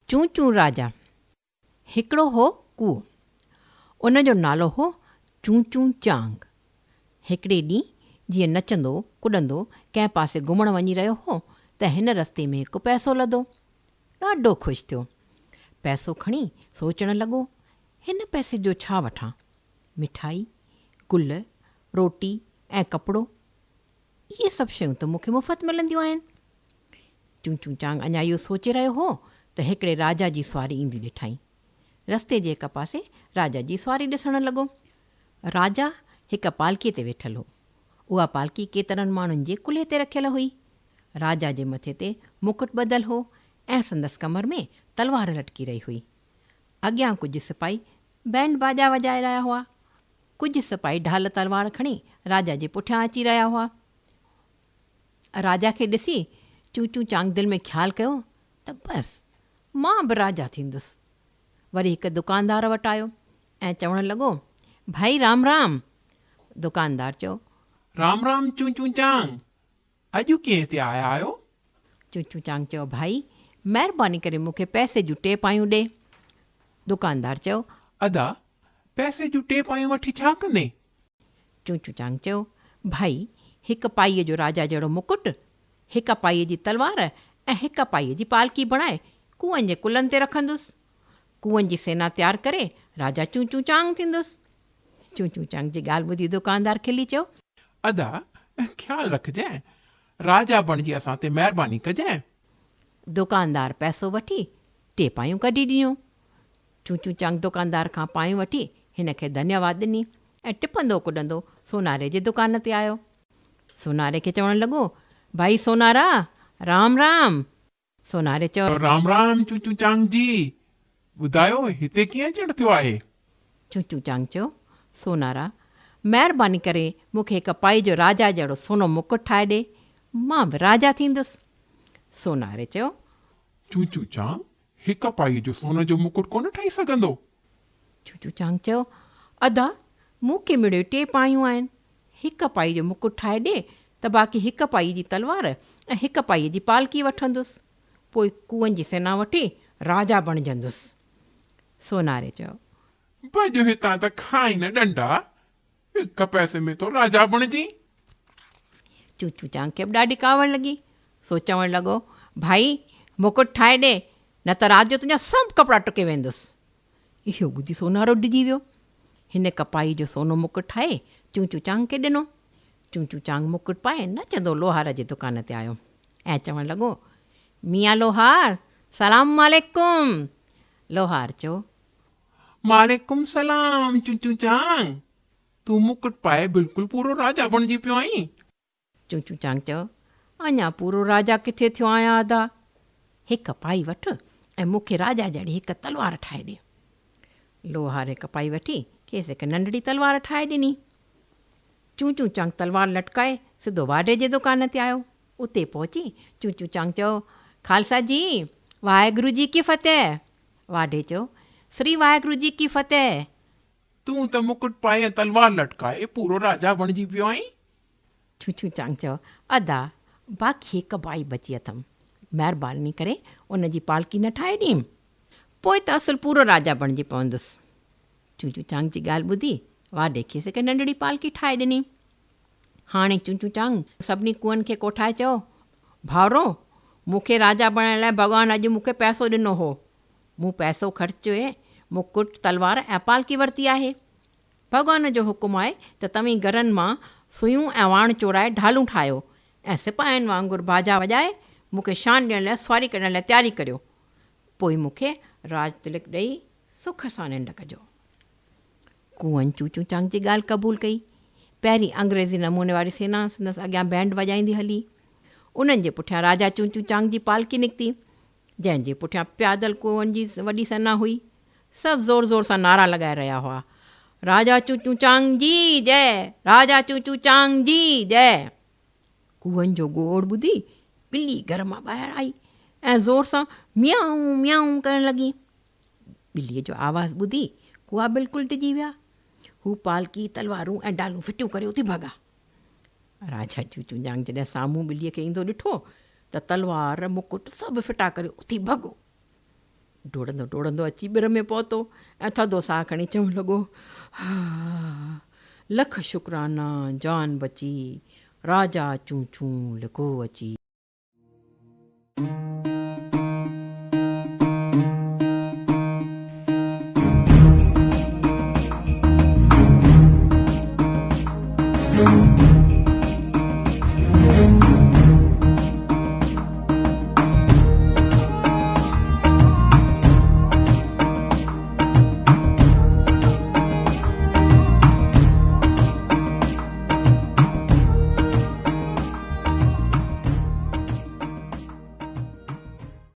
चूं चूं राजा। हिकिड़ो हो कूओ, उन जो नालो हो चूं चूं चांग। हिकिड़े ॾींहुं जीअं नचंदो कुॾंदो कंहिं पासे घुमणु वञी रहियो हो त हिन रस्ते में हिकु पैसो लधो। ॾाढो ख़ुशि थियो। पैसो खणी सोचणु लॻो, हिन पैसे जो छा वठां? मिठाई, गुल, रोटी ऐं कपिड़ो, इहे सभु शयूं त मूंखे मुफ़्त मिलंदियूं आहिनि। चूं चूं चांग अञा इहो सोचे रहियो हो त हिकिड़े राजा जी सुवारी ईंदी ॾिठाई। रस्ते जे हिकु पासे राजा जी सुवारी ॾिसणु लॻो। राजा हिकु पालकीअ ते वेठल हो। उहा पालकी केतिरनि माण्हुनि जे कुल्हे ते रखियल हुई। राजा जे मथे ते मुकुट ॿधल हो ऐं संदसि कमर में तलवार लटकी रही हुई। अॻियां कुझु सिपाही बैंड बाजा वॼाए रहिया हुआ। कुझु सिपाही ढाल तलवार खणी राजा जे पुठियां अची रहिया हुआ। राजा खे ॾिसी चूं चूं चांग दिलि में ख़्यालु कयो त बसि मां बि राजा थींदुसि। वरी हिकु दुकानदार वटि आयो ऐं चवणु लॻो, भाई राम राम। दुकानदार चयो, राम राम चूं चूं चांग, अॼु कीअं हिते आया आहियो? चूं चूं चांग चयो, भाई महिरबानी करे मूंखे पैसे जूं 2 पायूं ॾे। दुकानदार चयो, अदा पैसे जूं 2 पायूं वठी छा कंदे? चूं चूं चांग चयो, भाई हिकु पाईअ जो राजा जहिड़ो मुकुट, हिकु पाईअ जी तलवार ऐं हिकु पाईअ जी पालकी बणाए कुअनि जे कुलनि ते रखंदुसि। कुअनि जी सेना तयारु करे राजा चूं चूं चांग थींदुसि। चूं चूं चांग जी ॻाल्हि ॿुधी दुकानदार खिली चयो, अदा ख़्यालु रखजांइ, राजा बणिजी असां ते महिरबानी कजांइ। दुकानदार पैसो वठी 2 पायूं कढी ॾिनियूं। चूं चूं चांग दुकानदार खां पायूं वठी हिन खे धन्यवाद ॾिनी ऐं टिपंदो कुॾंदो सोनारे जे दुकान ते आयो। सोनारे खे चवणु लॻो, भाई सोनारा राम राम। सोनारे चयो, राम राम चूं चूं चांग जी, ॿुधायो हिते कीअं अचणु थियो आहे? चूं चूं चांग चयो, सोनारा महिरबानी करे मूंखे हिकु पाई जो राजा जहिड़ो सोनो मुकुट ठाहे ॾे, मां बि राजा थींदुसि। सोनारे चयो, चूं चूं चांग हिकु पाई जो सोन जो मुकुट कोन ठही सघंदो। चूं चूं चांग चयो, अदा मूंखे मिड़ियो 2 पायूं आहिनि, हिकु पाई जो मुकुट ठाहे ॾे त बाक़ी हिकु पाई जी तलवार ऐं हिकु पाई जी पालकी वठंदुसि, पोइ कुअनि जी सेना वठी राजा बणिजंदुसि। सोनारे चयो, भॼ हितां त खाई न ॾंडा, हिकु पैसे में तो राजा बणिजी। चूं चूं चांग खे बि ॾाढी कावड़ लॻी। सो चवणु लॻो, भाई मुकुट ठाहे ॾे, न त रात जो तुंहिंजा सभु कपिड़ा टुके वेंदुसि। इहो ॿुधी सोनारो डिॼी वियो। हिन कपाई जो सोनो मुकुट ठाहे चूं चूं चांग खे ॾिनो। चूं चूं चांग मुकुट पाए नचंदो लोहार जे दुकान ते आयो ऐं चवणु लॻो, मियां लोहार सलाम वालेकुम। लोहार चयो, मालेकुम सलाम चूं चूं चांग, तूं मुकुट पाए बिल्कुलु पूरो राजा बणिजी पियो आहीं। चूं चूं चांग चयो, अञा पूरो राजा किथे थियो आहियां अदा। हिकु पाई वठि ऐं मूंखे राजा जहिड़ी हिकु तलवार ठाहे ॾे। लोहार हिकु पाई वठी खेसि हिकु नंढड़ी तलवार ठाहे ॾिनी। चूं चूं चांग तलवार लटकाए सिधो वाढे जे दुकान ते आयो। उते पहुची चूं चूं चांग चयो, खालसा जी वाहेगुरु जी की फ़तेह। वाढे चयो, श्री वाहेगुरु जी की फ़तेह। तूं त मुकुट पाए ऐं तलवार लटकाए पूरो राजा बणिजी पियो आहीं। चूं चूं चांग चयो, अदा बाक़ी हिकु पाई बची अथमि, महिरबानी करे उन जी पालकी न ठाहे ॾीं, पोइ त असुलु पूरो राजा बणिजी पवंदुसि। चूं चूं चांग जी ॻाल्हि ॿुधी वाढे खेसि हिकु नंढड़ी पालकी ठाहे ॾिनी। हाणे चूं चूं चांग सभिनी कुअनि खे कोठाए चयो, भाउरो मूंखे राजा बणाइण लाइ भॻवानु अॼु मूंखे पैसो ॾिनो हो। मूं पैसो ख़र्चे मुकुट तलवार ऐं पालकी वरिती आहे। भॻवान जो हुकुम आहे त तव्हीं घरनि मां सुयूं ऐं वाण चोराए ढालूं ठाहियो ऐं सिपाहियुनि वांगुरु बाजा वॼाए मूंखे शान ॾियण लाइ सुवारी कढण लाइ तयारी करियो, पोइ मूंखे राज तिलक ॾेई सुख सां निंड कजो। कुअनि चूं चूं चांग जी ॻाल्हि क़बूल कई। पहिरीं अंग्रेज़ी नमूने वारी सेना संदसि अॻियां बैंड वॼाईंदी हली। उन्हनि जे पुठियां राजा चूं चूं चांग जी पालकी निकिती, जंहिंजे पुठियां प्यादल कुअनि जी वॾी सेना हुई। सभु ज़ोर ज़ोर सां नारा लॻाए रहिया हुआ, राजा चूं चूं चांग जी जय, राजा चूं चूं चांग जी जय। कुअनि जो गोड़ ॿुधी ॿिली घर मां ॿाहिरि आई ऐं ज़ोर सां मियाऊं मियाऊं करणु लॻी। ॿिलीअ जो आवाज़ु ॿुधी कुआ बिल्कुलु डिॼी विया। हू पालकी तलवारूं ऐं डालूं फिटियूं करे उथी भॻा। राजा चूं चूं चांग जॾहिं साम्हूं ॿिलीअ खे ईंदो ॾिठो त तलवार मुकुट सभु फिटा करे उथी भॻो। डोड़ंदो डोड़ंदो अची ॿिर में पहुतो ऐं थधो साह खणी चवणु लॻो, हा लख शुक्राना जान बची, राजा चूं चूं लिको अची।